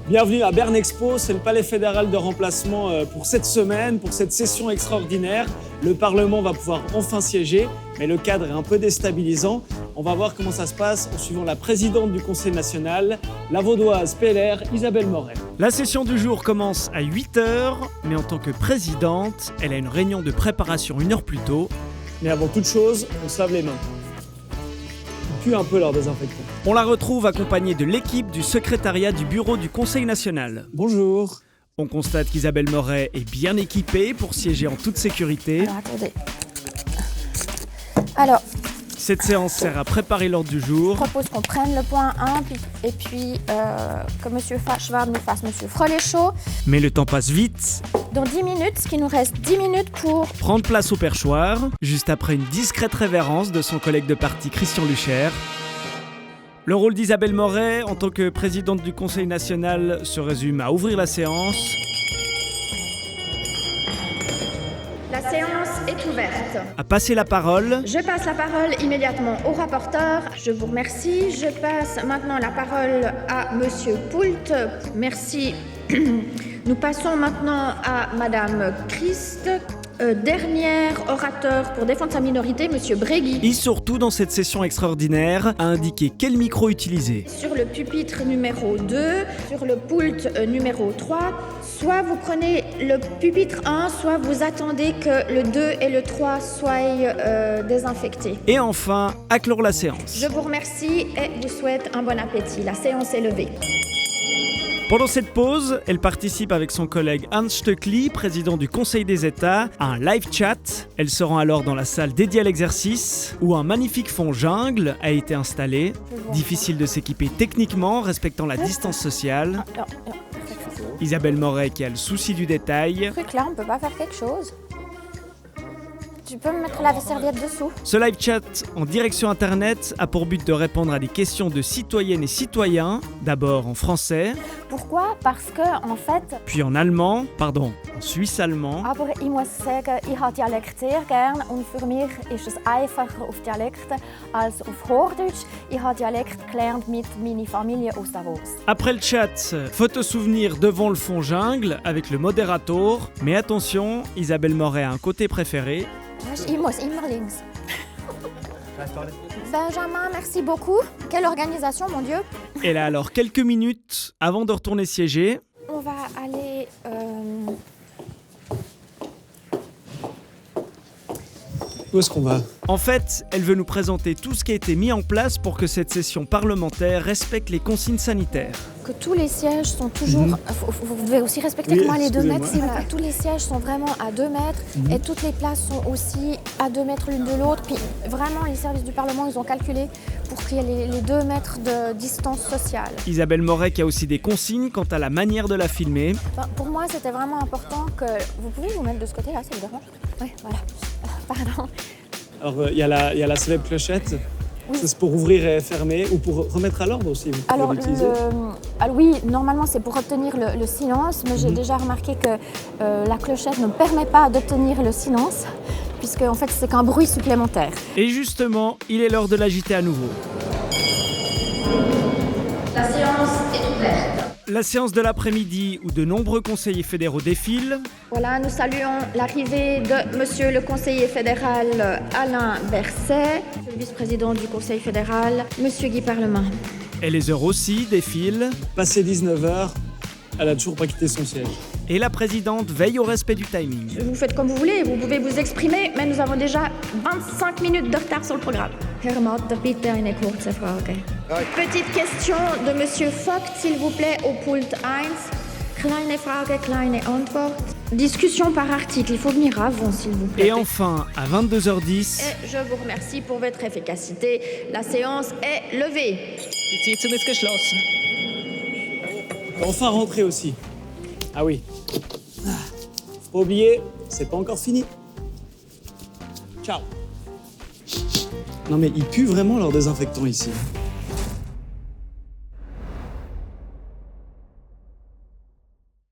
Bienvenue à Berne Expo, c'est le palais fédéral de remplacement pour cette semaine, pour cette session extraordinaire. Le Parlement va pouvoir enfin siéger, mais le cadre est un peu déstabilisant. On va voir comment ça se passe en suivant la présidente du Conseil national, la vaudoise PLR, Isabelle Moret. La session du jour commence à 8h, mais en tant que présidente, elle a une réunion de préparation 1 heure plus tôt. Mais avant toute chose, on se lave les mains. Il pue un peu leur désinfectant. On la retrouve accompagnée de l'équipe du secrétariat du bureau du Conseil national. Bonjour. On constate qu'Isabelle Moret est bien équipée pour siéger en toute sécurité. Alors, attendez. Alors, cette séance sert à préparer l'ordre du jour. je propose qu'on prenne le point 1 et puis que M. Schwab nous fasse M. Frolet-Chaud. Mais le temps passe vite. Dans 10 minutes, ce qui nous reste 10 minutes pour Prendre place au perchoir, juste après une discrète révérence de son collègue de parti Christian Lucher. Le rôle d'Isabelle Moret en tant que présidente du Conseil national se résume à ouvrir la séance, La séance est ouverte. à passer la parole, Je passe la parole immédiatement au rapporteur. Je vous remercie. Je passe maintenant la parole à Monsieur Poult. Merci. Nous passons maintenant à Madame Christ. Dernier orateur pour défendre sa minorité, Monsieur Brégui. et surtout dans cette session extraordinaire, a indiqué quel micro utiliser. Sur le pupitre numéro 2, sur le pult numéro 3, soit vous prenez le pupitre 1, soit vous attendez que le 2 et le 3 soient désinfectés. Et enfin, à clore la séance. Je vous remercie et vous souhaite un bon appétit. La séance est levée. Pendant cette pause, elle participe avec son collègue Hans Stöckli, président du Conseil des États, à un live chat. Elle se rend alors dans la salle dédiée à l'exercice, où un magnifique fond jungle a été installé. Difficile de s'équiper techniquement, respectant la distance sociale. Isabelle Moret qui a le souci du détail. Truc là, on peut pas faire quelque chose. Tu peux me mettre la serviette dessous? Ce live chat en direction internet a pour but de répondre à des questions de citoyennes et citoyens, d'abord en français, Pourquoi? Parce que, en fait, puis en suisse-allemand. aber ich muss sagen, ich habe Dialekt sehr gern und für mich ist es einfacher auf Dialekt als auf Hochdeutsch. Ich habe Dialekt gelernt mit meiner Familie aus Davos. Après le chat, photo souvenir devant le fond jungle avec le modérateur. Mais attention, Isabelle Moret a un côté préféré. Ich muss immer links. Benjamin, merci beaucoup. Quelle organisation, mon Dieu. Elle a alors quelques minutes avant de retourner siéger. On va aller... Où est-ce qu'on va? En fait, elle veut nous présenter tout ce qui a été mis en place pour que cette session parlementaire respecte les consignes sanitaires. Que tous les sièges sont toujours... Vous devez aussi respecter comment les 2 mètres. Si tous les sièges sont vraiment à 2 mètres et toutes les places sont aussi à 2 mètres l'une de l'autre. Puis vraiment, les services du Parlement, ils ont calculé pour qu'il y ait les 2 mètres de distance sociale. Isabelle Moret qui a aussi des consignes quant à la manière de la filmer. Enfin, pour moi, c'était vraiment important que... Vous pouvez vous mettre de ce côté-là, ça vous dérange? Oui, voilà. Pardon. Alors, il y a la célèbre clochette. Oui. Ça, c'est pour ouvrir et fermer ou pour remettre à l'ordre aussi. Vous pouvez Alors, l'utiliser. oui, normalement c'est pour obtenir le silence, mais j'ai déjà remarqué que la clochette ne permet pas d'obtenir le silence, puisque en fait c'est qu'un bruit supplémentaire. Et justement, il est l'heure de l'agiter à nouveau. La séance est ouverte. La séance de l'après-midi où de nombreux conseillers fédéraux défilent. Voilà, nous saluons l'arrivée de Monsieur le conseiller fédéral Alain Berset, le vice-président du Conseil fédéral, Monsieur Guy Parlement. Et les heures aussi défilent. Passé 19h, elle a toujours pas quitté son siège. Et la présidente veille au respect du timing. Vous faites comme vous voulez, vous pouvez vous exprimer, mais nous avons déjà 25 minutes de retard sur le programme. Herr Matter, bitte eine kurze Frage. Petite question de Monsieur Vogt, s'il vous plaît, au pult 1. Kleine Frage, kleine Antwort. Discussion par article, il faut venir avant, s'il vous plaît. Et enfin, à 22h10... Et je vous remercie pour votre efficacité. La séance est levée. Die Sitzung ist geschlossen. Enfin rentré aussi. Ah oui. Faut pas oublier, c'est pas encore fini. Ciao. Non mais ils puent vraiment leur désinfectant ici.